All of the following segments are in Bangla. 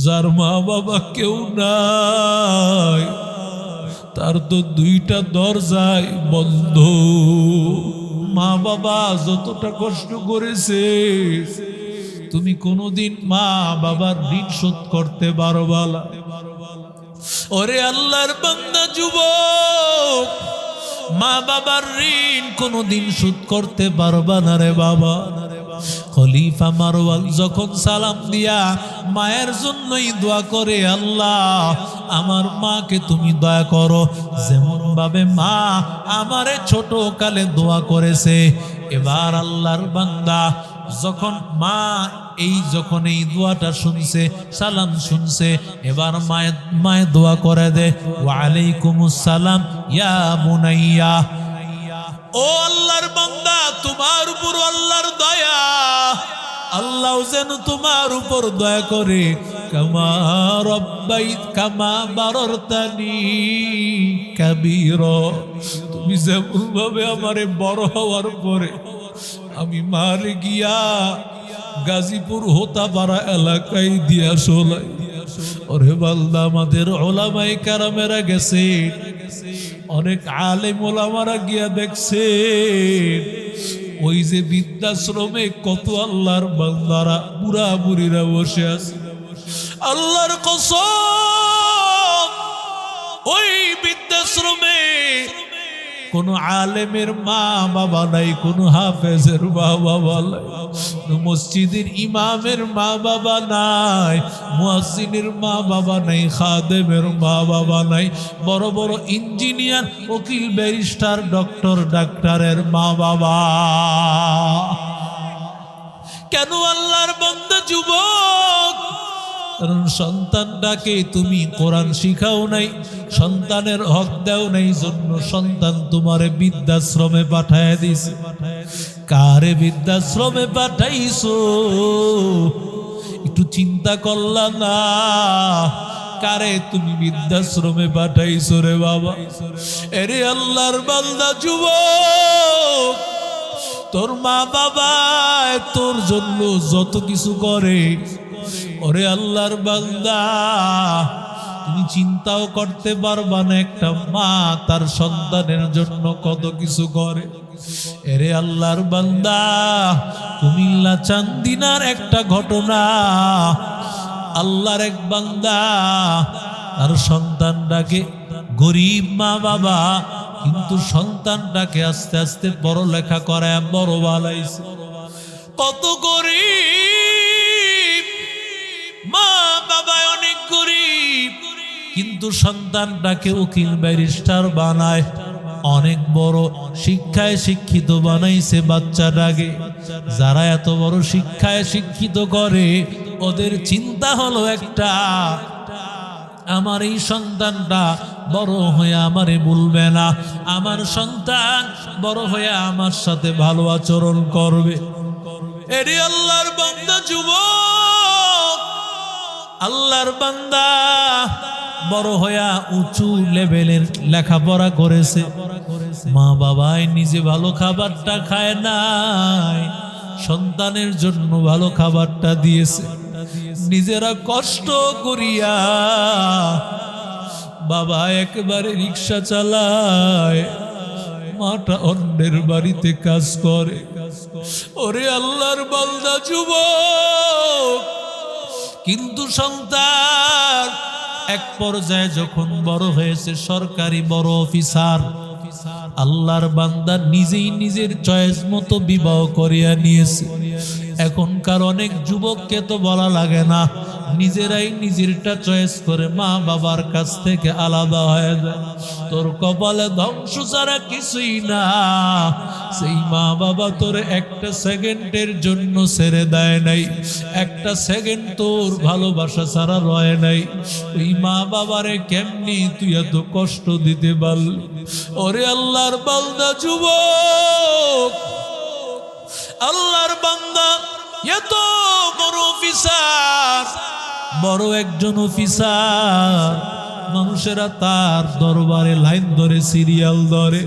যার মা বাবা কেউ নাই, তার তো দুইটা দরজায় বন্ধ। মা বাবা যতটা কষ্ট করেছে, তুমি কোনোদিন মা বাবার ঋণ শোধ করতে পারবা না। ওরে আল্লাহর বান্দা যুবক, মা বাবার ঋণ কোনোদিন শোধ করতে পারবা না রে বাবা। খলিফা মারওয়ান যখন সালাম দিয়া মায়ের জন্যই দোয়া করে, আল্লাহ আমার মাকে তুমি দয়া করো, যেমন ভাবে মা আমারে ছোট কালে দোয়া করেছে। এবার আল্লাহর বান্দা যখন মা যখন এই দোয়াটা শুনছে, সালাম শুনছে, এবার মায়ে দোয়া করে দে, ওয়া আলাইকুমুস সালাম ইয়া বুনাইয়া। ও আল্লাহর বান্দা, তোমার উপর আল্লাহর দয়া, আল্লাহ যেন তোমার উপর দয়া করে। কামা কামা বাররতানি কাবীরা, তুমি যেমন ভাবে আমারে বড় হওয়ার পরে আমি মারে গিয়া গাজীপুর হোতাপাড়া এলাকায় দিয়া শোলাই। ওরে বান্দা, আমাদের ওলামায়ে কেরামেরা গেছে, অনেক আলেম ওলামারা গিয়া দেখছে ওই যে বৃদ্ধাশ্রমে কত আল্লাহর বান্দারা বুড়া বুড়িরা বসে আছে। আল্লাহর কসম, ওই বৃদ্ধাশ্রমে কোন আলেমের মা বাবা নাই, কোন হাফেজের মা বাবা নাই, মসজিদের ইমামের মা বাবা নাই, মুয়াজ্জিনের মা বাবা নাই, খাদেমের মা বাবা নাই, বড় বড় ইঞ্জিনিয়ার, উকিল, ব্যারিস্টার, ডক্টর, ডাক্তারের মা বাবা। কেন আল্লাহর বান্দা যুবক? কারণ সন্তানটাকে তুমি কোরআন শিখাও নাই, সন্তানের হক দাও নাই, জন্য সন্তান তোমারে বৃদ্ধাশ্রমে পাঠায় দিছে। কারে বৃদ্ধাশ্রমে পাঠাইছো একটু চিন্তা করলা না? কারে তুমি বৃদ্ধাশ্রমে পাঠাইছো রে বাবা? এরে আল্লাহর বান্দা যুবক, তোর মা বাবা তোর জন্য যত কিছু করে, ওরে আল্লাহর বান্দা তুমি চিন্তাও করতে পারবা না একটা মা তার সন্তানের জন্য কত কিছু করে। এরে আল্লাহর বান্দা, কুমিল্লা চান্দিনার একটা ঘটনা, আল্লাহর এক বান্দা তার সন্তানটাকে, গরিব মা বাবা, কিন্তু সন্তানটাকে আস্তে আস্তে বড় লেখা করায় বড় বানাইছে। কত গরিব মা বাবা, অনেক গরিব, কিন্তু সন্তানটাকে উকিল ব্যারিস্টার বানায়, অনেক বড় শিক্ষায় শিক্ষিত বানাইছে বাচ্চাটাকে। যারা এত বড় শিক্ষায় শিক্ষিত করে, ওদের চিন্তা হলো একটা, আমার এই সন্তানটা বড় হয়ে আমারে ভুলবে না, আমার সন্তান বড় হয়ে আমার সাথে ভালো আচরণ করবে। এরে আল্লাহর বান্দা যুবক, আল্লাহর বান্দা বড় হইয়া উঁচু লেভেলের লেখাপড়া করেছে, মা বাবাই নিজে ভালো খাবারটা খায় নাই, সন্তানের জন্য ভালো খাবারটা দিয়েছে। নিজেরা কষ্ট করিয়া বাবা একেবারে রিক্সা চালায়, মাটা অন্যের বাড়িতে কাজ করে। ওরে আল্লাহর বান্দা যুবক, কিন্তু সন্তান এক পর্যায়ে যখন বড় হয়েছে, সরকারি বড় অফিসার, আল্লাহর বান্দা নিজেই নিজের চয়েস মতো বিবাহ করিয়া নিয়েছে। এখনকার অনেক যুবককে তো বলা লাগে না, নিজেরাই নিজেরটা চয়েস করে মা বাবার কাছ থেকে আলাদা হয়ে যায়। তোর কপালে ধ্বংস ছাড়া কিছুই না। সেই মা বাবা তোর একটা সেকেন্ডের জন্য ছেড়ে দেয় নাই, একটা সেকেন্ড তোর ভালোবাসা ছাড়া রয় নাই। ওই মা বাবারে কেমনি তুই এত কষ্ট দিতে পারলি? ওরে আল্লাহর বান্দা যুবক, আল্লাহর বান্দা এত বড় অফিসার, বড় একজন অফিসার, মানুষেরা তার দরবারে লাইন ধরে, সিরিয়াল ধরে,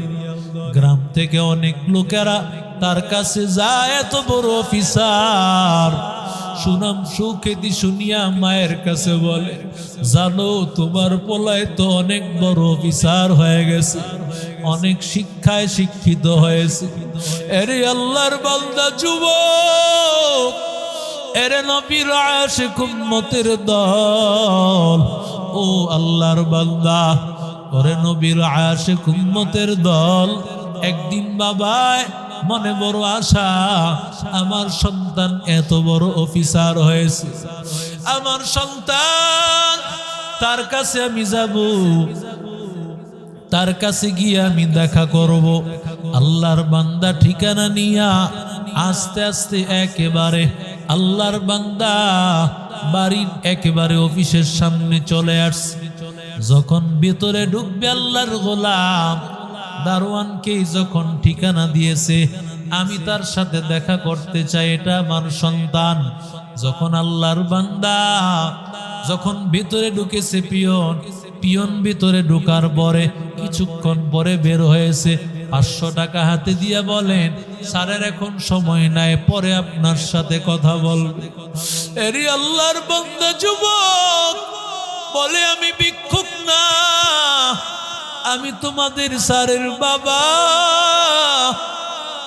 গ্রাম থেকে অনেক লোকেরা তার কাছে যায়। এত বড় অফিসার, সুনাম সুখ্যাতি শুনিয়া মায়ের কাছে বলে, জানো তোমার পোলায় তো অনেক বড় অফিসার হয়ে গেছে, অনেক শিক্ষায় শিক্ষিত হয়েছে। এরে আল্লাহর বান্দা যুবক, এরে নবীর আশিক উম্মতের দল, ও আল্লাহর বান্দা, ওরে নবীর আশিক উম্মতের দল, একদিন বাবায় মনে বড় আশা, আমার সন্তান এত বড় অফিসার হয়েছে, আমার সন্তান, তার কাছে আমি যাব, তার কাছে গিয়ে আমি দেখা করব। আল্লাহর বান্দা ঠিকানা নিয়া আস্তে আস্তে একেবারে আল্লাহর বান্দা বাড়ির একেবারে অফিসের সামনে চলে আসছে। যখন ভিতরে ঢুকবে আল্লাহর গোলাম দারোয়ানকে যখন ঠিকানা দিয়েছে, আমি তার সাথে দেখা করতে চাই, এটা আমার সন্তান। যখন আল্লাহর বান্দা যখন ভিতরে ঢুকেছে, পিয়ন ভিতরে ঢোকার পরে কিছুক্ষণ পরে বের হয়েছে, 500 টাকা হাতে দিয়ে বলেন, স্যারের এখন সময় নাই, পরে আপনার সাথে কথা বলবে। এরি আল্লাহর বান্দা যুবক বলে, আমি ভিক্ষুক না, আমি তোমাদের স্যারের বাবা,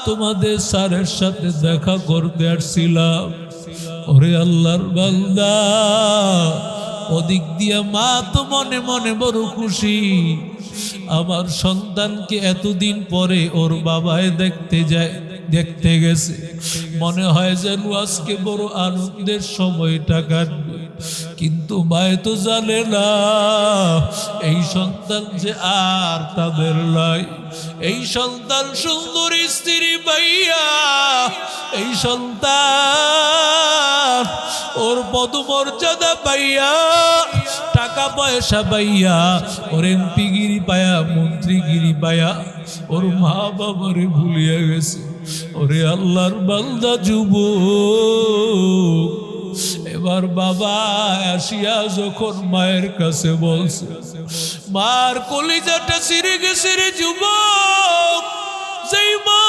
তোমাদের স্যারের সাথে দেখা করতে আসছিলাম। ওরে আল্লাহর বান্দা, ওদিক দিয়ে মা তো মনে মনে বড় খুশি, আমার সন্তানকে এতদিন পরে ওর বাবায় দেখতে গেছে, মনে হয় যেন আজকে বড় আনন্দের সময়টা কাটবে। কিন্তু মায়ে তো জানে না এই সন্তান যে আর তাদের নাই, এই সন্তান সুন্দর স্ত্রী পাইয়া, এই সন্তান ওর পদমর্যাদা পাইয়া, টাকা পয়সা পাইয়া, ওর এমপিগিরি পায়া, মন্ত্রীগিরি পায়া, ওর মা বাবারে ভুলিয়া গেছে। ওরে আল্লাহর বান্দা যুবক, এবার বাবা আসিয়া যখন মায়ের কাছে বলছে, মার কলিজাটা ছিঁড়ে গেছে রে যুবক। যেই মা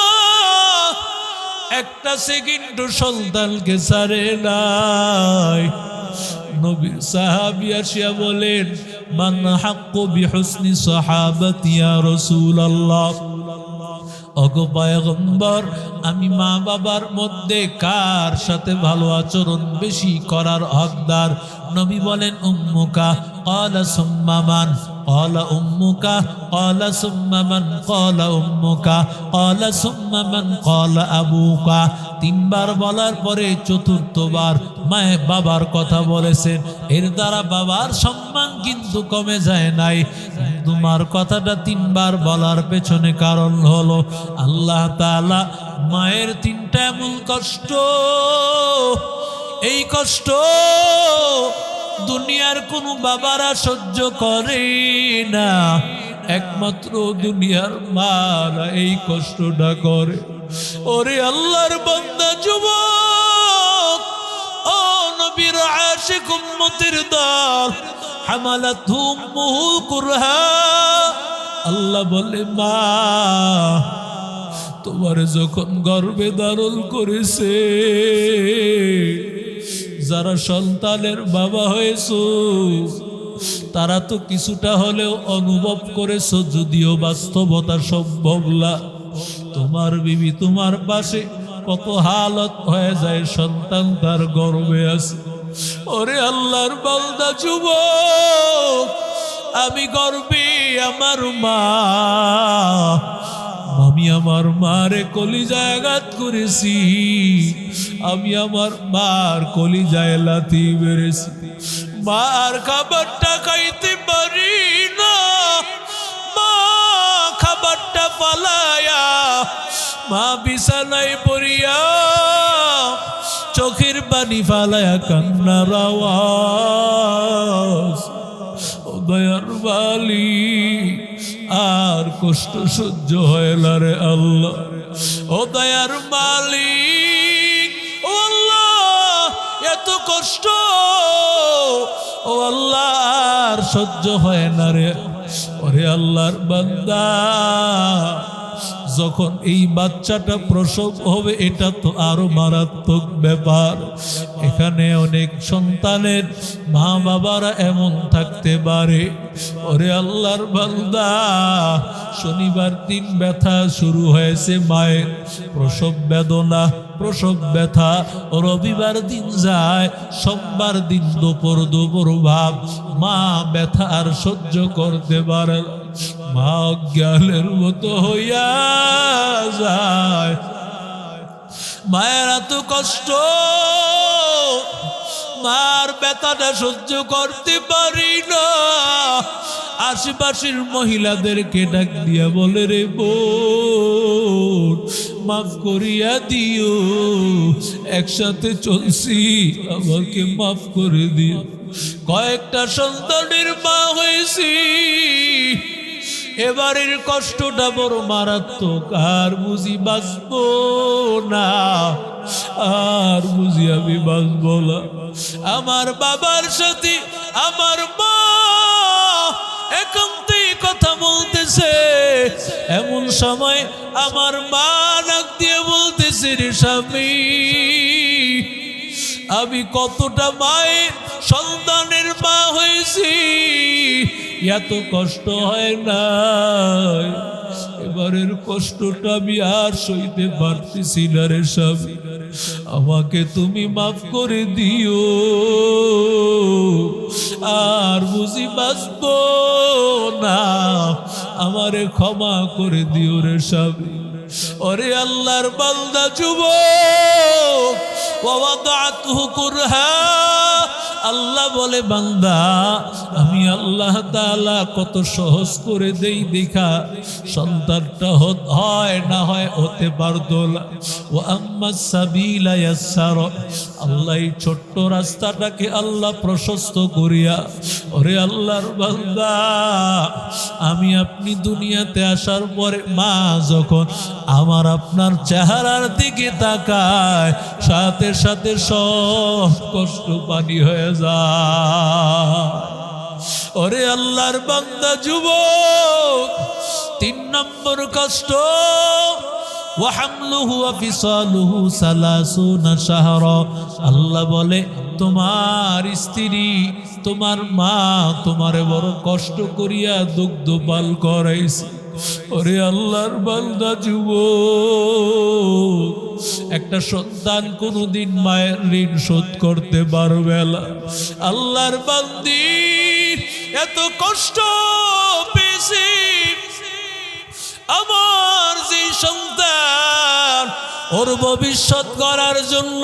একটা সেকেন্ড সন্তানকে ছাড়ে নাই, নবীর সাহাবী আসিয়া বলেন, মান হাক্কু বিহুসনি সাহাবাতি ইয়া রাসূলুল্লাহ। ওগো পয়গম্বর, আমি মা বাবার মধ্যে কার সাথে ভালো আচরণ বেশি করার হকদার? নবী বলেন, উম্মুকা। ক্বালা সুম্মা মান? ক্বালা উম্মুকা। ক্বালা সুম্মা মান? ক্বালা উম্মুকা। ক্বালা সুম্মা মান? ক্বালা আবুকা। 3 বার বলার পরে চতুর্থবার মায়ে বাবার কথা বলেছেন। এর দ্বারা বাবার সম্মান কিন্তু কমে যায় নাই। তোমার কথাটা 3 বার বলার পেছনে কারণ হলো আল্লাহ তাআলা মায়ের 3টা এমন কষ্ট, এই কষ্ট দুনিয়ার কোনো বাবারা সহ্য করে না, একমাত্র দুনিয়ার মারা এই কষ্টটা করে। ওরে আল্লাহর বান্দা যুবক, ও নবীর আশিক উম্মতের দল, হামালাতহু উম্মুহু কুরহা। আল্লাহ বলে, মা তোমার যখন গর্ভে ধারণ করেছে, যারা সন্তানের বাবা হয়েছো তারা তো কিছুটা হলেও অনুভব করেছো, যদিও বাস্তবতা সম্ভব না। তোমার বিবি তোমার পাশে কত হালত হয়ে যায়, সন্তান তার গর্ভে আছে। ওরে আল্লাহর বান্দা যুবক, আমি গর্বে আমার মা, আমি আমার মারে কলিজায় আঘাত করেছি, আমি আমার মার কলিজায় লাথি মেরেছি, মার খাবারটা খাইতে পারি না, মা খাবারটা ফালায়া, মা বিছানায় পড়িয়া চোখের পানি ফালায়া কান্নার আওয়াজ। ও দয়ার মালিক, আর কষ্ট সহ্য হয় না রে আল্লাহ। ও দয়ার মালিক, ও আল্লাহ, এত কষ্ট ও আল্লাহ আর সহ্য হয় না রে। ওরে আল্লাহর বান্দা, যখন এই বাচ্চাটা প্রসব হবে এটা তো আরো মারাত্মক ব্যাপার। এখানে অনেক সন্তানের মা বাবারা এমন থাকতে পারে, ওরে আল্লাহর বান্দা, শনিবার দিন ব্যথা শুরু হয়েছে, মায়ের প্রসব বেদনা, প্রসব ব্যথা, রবিবার দিন যায়, সোমবার দিন দুপুর ভাব, মা ব্যথা আর সহ্য করতে পারে না, মা অজ্ঞানের মতো হইয়া যায়। মায়ের এত কষ্ট, মার ব্যথাটা সহ্য করতে পারি না। আশেপাশের মহিলাদেরকে ডাক দিয়া বলে, রে বোন, মাফ করিয়া দিও, একসাথে চলছি, আমাকে মাফ করে দিও। কয়েকটা সন্তানের মা হয়েছি, এবারের কষ্টটা বড় মারাত্মক, আর বুঝি বাঁচবো না, আর বুঝি আমি বাঁচবো না। আমার বাবার সাথে আমার মা একান্তে কথা বলতেছে, এমন সময় আমার মা নাক দিয়ে বলতেছে, রে স্বামী, আমি কতটা মায়ের সন্তানের মা হয়েছি, এত কষ্ট হয় না, এবারের কষ্টটা আমি আর সইতে পারতেছি না রে স্বামী, আমাকে তুমি মাফ করে দিও, আর বুঝি বাঁচবো না, আমারে ক্ষমা করে দিও রে স্বামী। ওরে আল্লাহর বান্দা যুবক, ওয়াদাতুহু কুরহা, আল্লাহ বলে, বান্দা আমি আল্লাহ তাআলা কত সহজ করে দেই দেখা সন্তানটা হয় না হয় হতে পারতো না। ও আম্মাস সাবিলা ইয়াসসার, আল্লাহ এই ছোট্ট রাস্তাটাকে আল্লাহ প্রশস্ত করিয়া, ওরে আল্লাহর বান্দা, আমি আপনি দুনিয়াতে আসার পরে মা যখন আমার আপনার চেহারার দিকে তাকায়, সাথে সাথে সব কষ্ট পানি হয়ে যায়। ওরে আল্লাহর বান্দা যুবক, 3 নম্বর কষ্ট, ওয়াহামলুহু ওয়া ফিসালুহু 30 শাহরা, আল্লাহ বলে তোমার স্ত্রী, তোমার মা তোমারে বড় কষ্ট করিয়া দুগ্ধ পাল করাইছে। ওরে আল্লাহর বান্দা যুবক, একটা সন্তান কোনদিন মায়ের ঋণ শোধ করতে পারবে না। আল্লাহর বান্দি এত কষ্ট পেয়েছি, আমার যে সন্তান, ওর ভবিষ্যৎ করার জন্য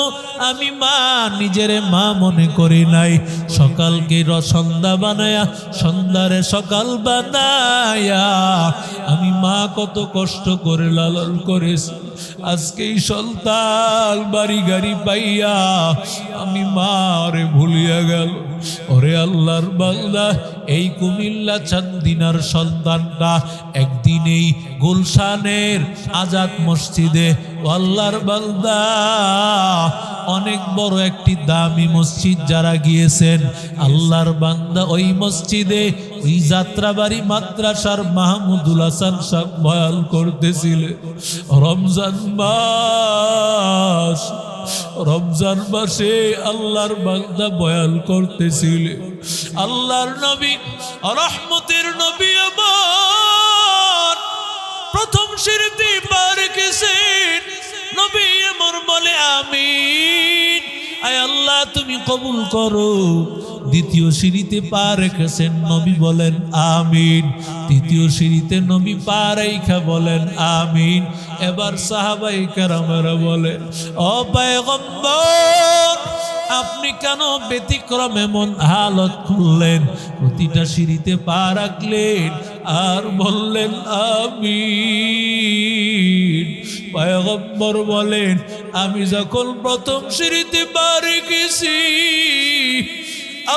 আমি মা নিজের মা মনে করি নাই, সকালকে সন্ধ্যা বানায়া, সন্ধ্যারে সকাল বানায়া আমি মা কত কষ্ট করে লালন করেছি। আজকে এই সন্তান বাড়ি গাড়ি পাইয়া আমি মারে ভুলিয়া গেল। ওরে আল্লাহর বান্দা, এই কুমিল্লা চান্দিনার সন্তানটা একদিন এই গুলশানের আজাদ মসজিদে, আল্লাহর বান্দা, অনেক বড় একটি দামি মসজিদ যারা গিয়েছেন, আল্লাহর বান্দা ওই মসজিদে ওই যাত্রাবাড়ি মাদ্রাসার মাহমুদুল হাসান সাহেব বয়ান করতেছিলেন। রমজান মাস, রমজান মাসে আল্লাহর বান্দা বয়ান করতেছিলেন। আল্লাহর নবী, রহমতের নবী আমার প্রথম সিঁড়িতে পা রেখেছেন, নবী আমার বলে আমিন, আয় আল্লাহ তুমি কবুল করো। দ্বিতীয় সিঁড়িতে পা রেখেছেন, নবী বলেন আমিন। তৃতীয় সিঁড়িতে নবী পা রেখা বলেন আমিন। এবার সাহাবায়ে কেরামেরা বলেন, ও পয়গম্বর, আপনি কেন ব্যতিক্রম এমন হালত করলেন? প্রতিটা সিঁড়িতে পা রাখলেন আর বললেন আমিন। পয়গম্বর বলেন, আমি যখন প্রথম সিঁড়িতে পা রেখেছি,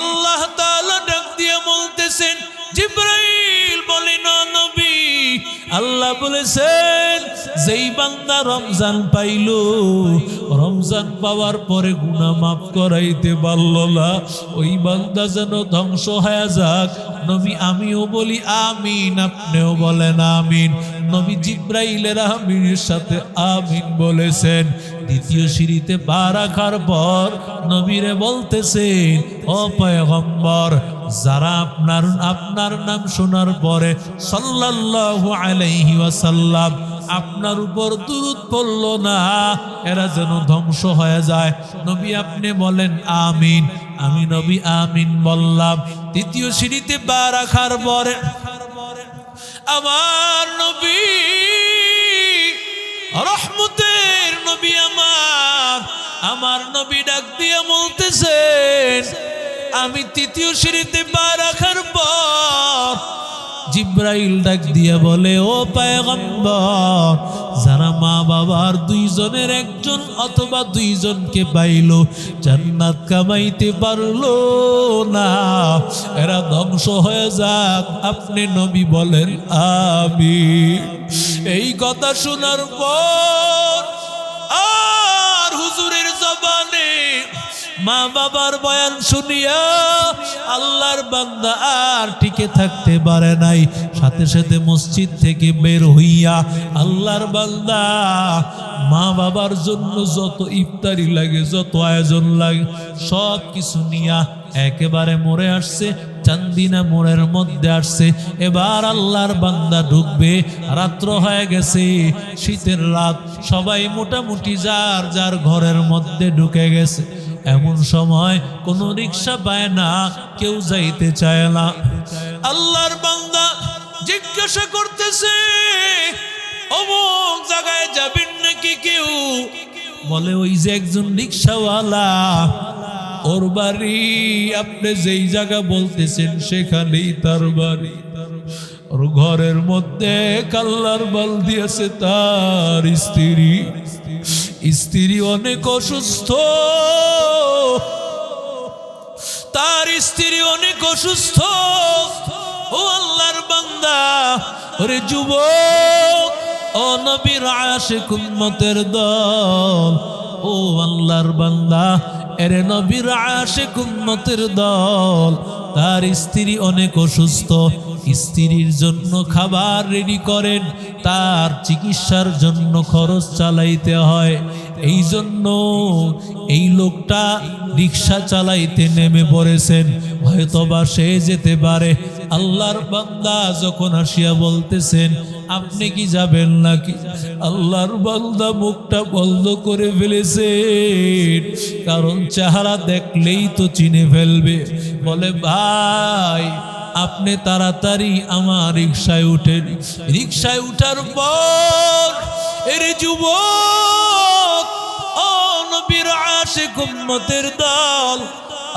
আল্লাহ তাআলা ডাক দিয়ে বলতেছেন, জিবরাইল বলেন, নবী, আল্লাহ বলেছেন যেই বান্দা রমজান পাইল, রমজান পাওয়ার পরে গুনাহ মাফ করাইতে পারল না, ওই বান্দা যেন ধ্বংস হয়ে যাক। নবী আমিও বলি আমিন, আপনিও বলেন আমিন। নবী জিব্রাইলের আমিনের সাথে আমিন বলেছেন। দ্বিতীয় সিঁড়িতে পা রাখার পর নবীরে বলতেছেন, ও পয়গম্বর, যারা আপনার নাম শোনার পরে সাল্লাল্লাহু আলাইহি ওয়াসাল্লাম আপনার উপর দুরূদ পড়ল না, এরা যেন ধ্বংস হয়ে যায়। নবী আপনি বলেন আমিন। আমি নবী আমিন বললাম। তৃতীয় সিঁড়িতে পা রাখার পরে আমার নবী, রহমতের নবী, আমার নবী ডাক দিয়ে বলতেছেন, আমি তৃতীয় সিঁড়িতে পা রাখার পর জিব্রাইল ডাক দিয়ে বলে, ও পয়গম্বর, যারা মা বাবার দুইজনের একজন অথবা দুইজনকে পাইল, জান্নাত কামাইতে পারলো না, এরা ধ্বংস হয়ে যাক। আপনি নবী বলেন আমিন। এই কথা শোনার পর আর হুজুরের জবানে মা বাবার বয়ান শুনিয়া আল্লাহর বান্দা আর টিকে থাকতে পারে নাই। সাথে সাথে মসজিদ থেকে বের হইয়া আল্লাহর বান্দা মা বাবার জন্য যত ইফতারি লাগে, যত আয়োজন লাগে, সব কিছু নিয়া একেবারে মোড়ে আসছে, চান্দিনা মোড়ের মধ্যে আসছে। এবার আল্লাহর বান্দা ঢুকবে, রাত্র হয়ে গেছে, শীতের রাত, সবাই মোটামুটি যার যার ঘরের মধ্যে ঢুকে গেছে। এমন সময় কোনো রিক্সা পায় না, কেউ যাইতে চায় না। আল্লাহর বান্দা জিজ্ঞাসা করতেছে, অমুক জায়গায় যাবেন নাকি কেউ? বলে, ওই যে একজন রিক্সাওয়ালা, ওর বাড়ি, আপনি যেই জায়গা বলতেছেন সেখানেই তার বাড়ি। ওর ঘরের মধ্যে কাল্লার বল দিয়েছে তার স্ত্রী অনেক অসুস্থ, তার স্ত্রী অনেক অসুস্থ। ও আল্লাহর বান্দা, ওরে যুবক, ও নবীর আশিক উম্মতের দল, ও আল্লাহর বান্দা, এরে নবীর আশিক উম্মতের দল, তার স্ত্রী অনেক অসুস্থ, স্ত্রীর জন্য খাবার রেডি করেন, তার চিকিৎসার জন্য খরচ চালাইতে হয়। এই জন্য এই লোকটা রিক্সা চালাইতে নেমে পড়েছেন, হয়তোবা সে যেতে পারে। আল্লাহর বান্দা যখন আসিয়া বলতেছেন, আপনি কি যাবেন নাকি? আল্লাহর বান্দা মুখটা বন্ধ করে ফেলেছেন, কারণ চেহারা দেখলেই তো চিনে ফেলবে। বলে, ভাই, আপনি তাড়াতাড়ি আমার রিক্সায় উঠেন। রিক্সায় উঠার পর এরে যুবক, ও নবীর আশিক উম্মতের দল,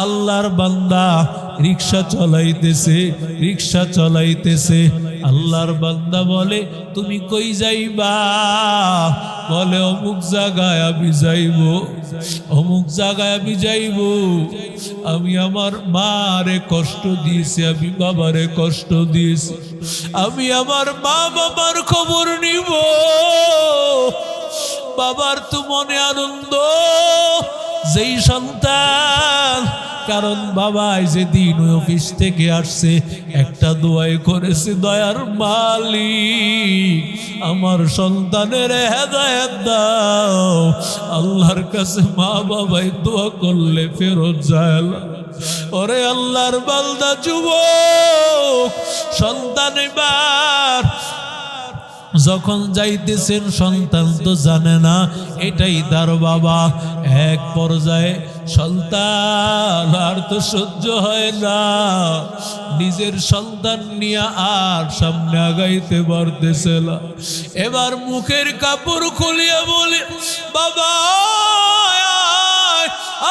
আল্লাহর বান্দা রিক্সা চলাইতেছে। আল্লাহর বান্দা বলে, তুমি কই যাইবা? বলে, অমুক জায়গায় আমি যাইব, অমুক জায়গায় আমি যাইব। আমি আমার মারে কষ্ট দিয়েছি, আমি বাবারে কষ্ট দিয়েছি, আমি আমার মা বাবার খবর নিব। বাবার তো মনে আনন্দ, যেই সন্তান, কারণ বাবা যেদিন অফিস থেকে আসছে একটা দোয়াই করেছে, দয়ার মালিক, আমার সন্তানের হেদায়েত দাও। আল্লাহর কাছে মা বাবাই দোয়া করলে ফেরত যায় না। ওরে আল্লাহর বান্দা যুবক, সন্তান এবার যখন যাইতেছেন, সন্তান তো জানে না এটাই তার বাবা। এক পর্যায়ে সন্তান আর তো সহ্য হয় না, নিজের সন্তান নিয়ে আর সামনে আগাইতে পারতেছে না। এবার মুখের কাপড় খুলিয়া বলে, বাবা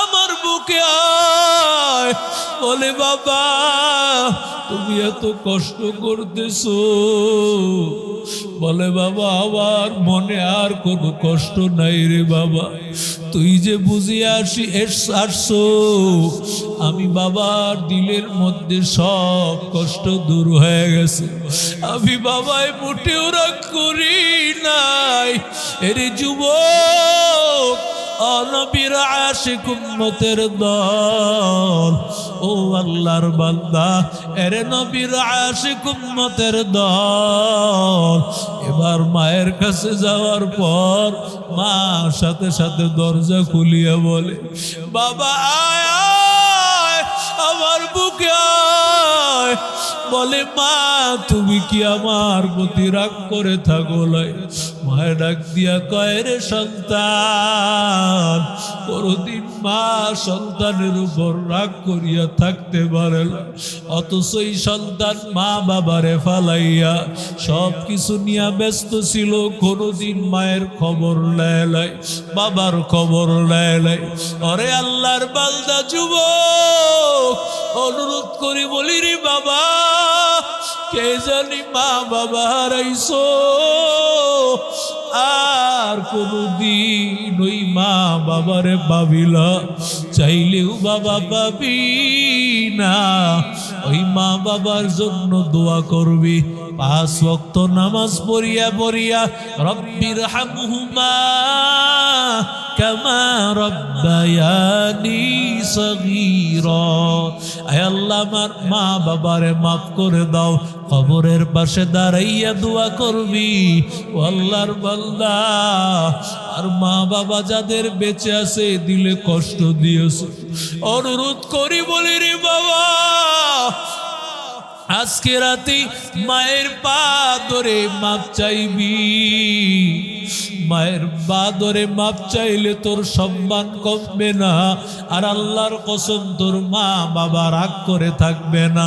আমার বুকে আয়। বলে, বাবা তুমি এত কষ্ট করতেছো? বলে, বাবা আমার মনে আর কোনো কষ্ট নাই রে বাবা, তুই যে বুঝিয়ে আসছো, আমি বাবার দিলের মধ্যে সব কষ্ট দূর হয়ে গেছে, আমি বাবায় মোটেও রাগ করি নাই। এরে যুবক, ও ও নবীর আশিক উম্মতের দল, ও আল্লাহর বান্দা, এরে নবীর আশিক উম্মতের দল। এবার মায়ের কাছে যাওয়ার পর মা সাথে সাথে দরজা খুলিয়া বলে, বাবা আয় আয়, আমার বুকে আয়। বলে, মা তুমি কি আমার প্রতি রাগ করে থাকো? মায়ের ডাক দিয়া কয়, রে সন্তান, কোনদিন মা সন্তানের উপর রাগ করিয়া থাকতে পারে না, অথচ এই সন্তান মা বাবারে ফালাইয়া সব কিছু নিয়ে ব্যস্ত ছিল, কোনদিন মায়ের খবর নেয় নাই, বাবার খবর নেয় নাই। অরে আল্লাহর বান্দা যুবক, অনুরোধ করি বলি রে বাবা, কে জানি মা বাবা হারাইছো, আর কোনদিন ওই মা বাবারে পাবিলা, চাইলেও বাবা পাবি না। ওই মা বাবার জন্য দোয়া করবি, 5 ওয়াক্ত নামাজ পড়িয়া পড়িয়া, রব্বির হামহুমা কামা রব্বায়ানি সগীরা। আয় আল্লাহ, আমার মা বাবারে মাফ করে দাও। কবরের পাশে দাঁড়াইয়া দোয়া করবি, ও আল্লাহর বান্দা, আর মা বাবা যাদের বেঁচে আছে দিলে কষ্ট দিয়েছে, অনুরোধ করি বলি রে বাবা, আজকে রাতে মায়ের পা ধরে মাপ চাইবি। মায়ের পা ধরে মাপ চাইলে তোর সম্মান কমবে না, আর আল্লাহর কসম তোর মা বাবা রাগ করে থাকবে না।